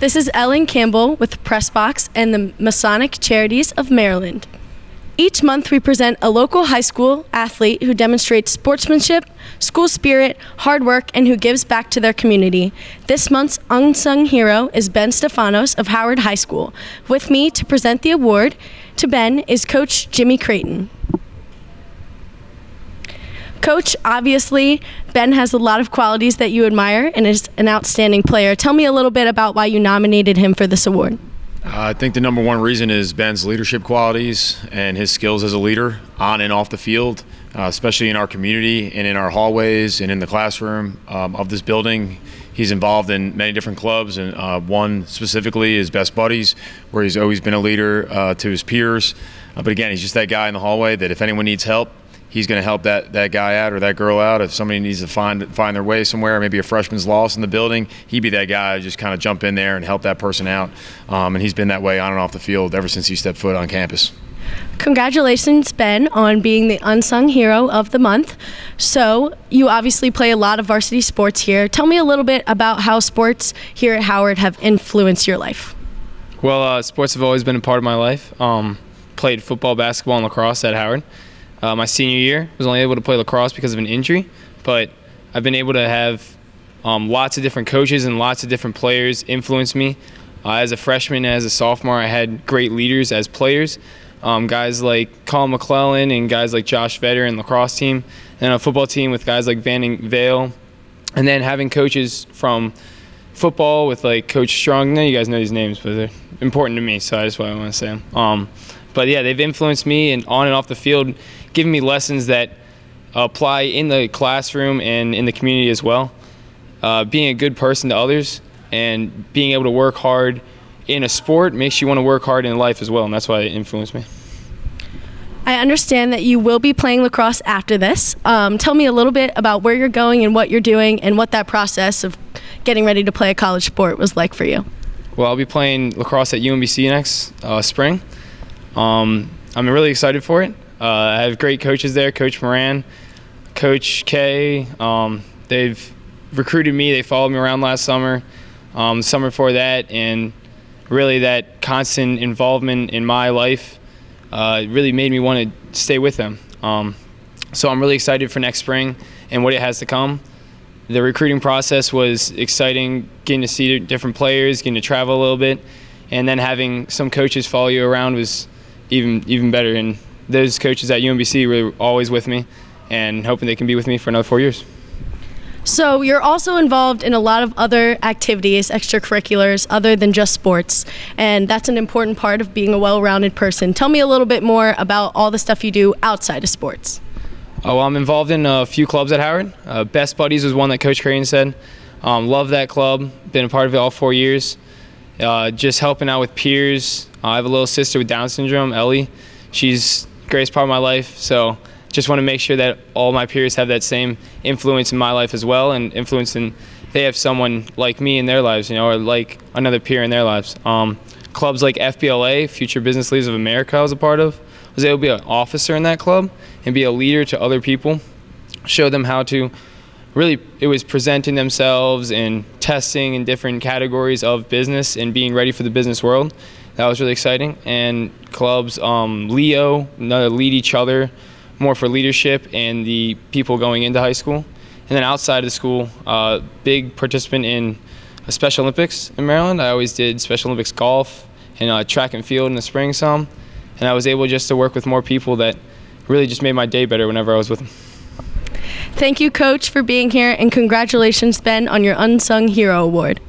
This is Ellen Campbell with PressBox and the Masonic Charities of Maryland. Each month we present a local high school athlete who demonstrates sportsmanship, school spirit, hard work, and who gives back to their community. This month's unsung hero is Ben Stephanos of Howard High School. With me to present the award to Ben is Coach Jimmy Creighton. Coach, obviously, Ben has a lot of qualities that you admire and is an outstanding player. Tell me a little bit about why you nominated him for this award. I think the number one reason is Ben's leadership qualities and his skills as a leader on and off the field, especially in our community and in our hallways and in the classroom of this building. He's involved in many different clubs, and one specifically is Best Buddies, where he's always been a leader to his peers. But again, he's just that guy in the hallway that if anyone needs help, he's going to help that guy out or that girl out. If somebody needs to find their way somewhere, maybe a freshman's lost in the building, he'd be that guy to just kind of jump in there and help that person out. And he's been that way on and off the field ever since he stepped foot on campus. Congratulations, Ben, on being the Unsung Hero of the Month. So you obviously play a lot of varsity sports here. Tell me a little bit about how sports here at Howard have influenced your life. Well, sports have always been a part of my life. Played football, basketball, and lacrosse at Howard. My senior year, was only able to play lacrosse because of an injury, but I've been able to have lots of different coaches and lots of different players influence me. As a freshman and as a sophomore, I had great leaders as players, guys like Colin McClellan and guys like Josh Vedder and lacrosse team, and a football team with guys like Vanning Vale, and then having coaches from football with like Coach Strong. Now you guys know these names, but they're important to me, so that's why I want to say them. But yeah, they've influenced me and on and off the field, giving me lessons that apply in the classroom and in the community as well. Being a good person to others and being able to work hard in a sport makes you want to work hard in life as well, and that's why it influenced me. I understand that you will be playing lacrosse after this. Tell me a little bit about where you're going and what you're doing and what that process of getting ready to play a college sport was like for you. Well, I'll be playing lacrosse at UMBC next spring. I'm really excited for it. I have great coaches there, Coach Moran, Coach K. They've recruited me. They followed me around last summer, the summer before that, and really that constant involvement in my life really made me want to stay with them. So I'm really excited for next spring and what it has to come. The recruiting process was exciting, getting to see different players, getting to travel a little bit, and then having some coaches follow you around was even better. And those coaches at UMBC were always with me and hoping they can be with me for another 4 years. So you're also involved in a lot of other activities, extracurriculars, other than just sports, and that's an important part of being a well-rounded person. Tell me a little bit more about all the stuff you do outside of sports. Well, I'm involved in a few clubs at Howard. Best Buddies was one that Coach Creighton said. Love that club, been a part of it all 4 years. Just helping out with peers. I have a little sister with Down syndrome, Ellie. She's the greatest part of my life, so just want to make sure that all my peers have that same influence in my life as well, and influence in they have someone like me in their lives, or like another peer in their lives. Clubs like FBLA, Future Business Leaders of America, I was a part of. I was able to be an officer in that club and be a leader to other people, show them how to really, it was presenting themselves and testing in different categories of business and being ready for the business world. That was really exciting. And clubs, Leo, lead each other, more for leadership and the people going into high school. And then outside of the school, big participant in Special Olympics in Maryland. I always did Special Olympics golf and track and field in the spring some. And I was able just to work with more people that really just made my day better whenever I was with them. Thank you, Coach, for being here, and congratulations, Ben, on your Unsung Hero Award.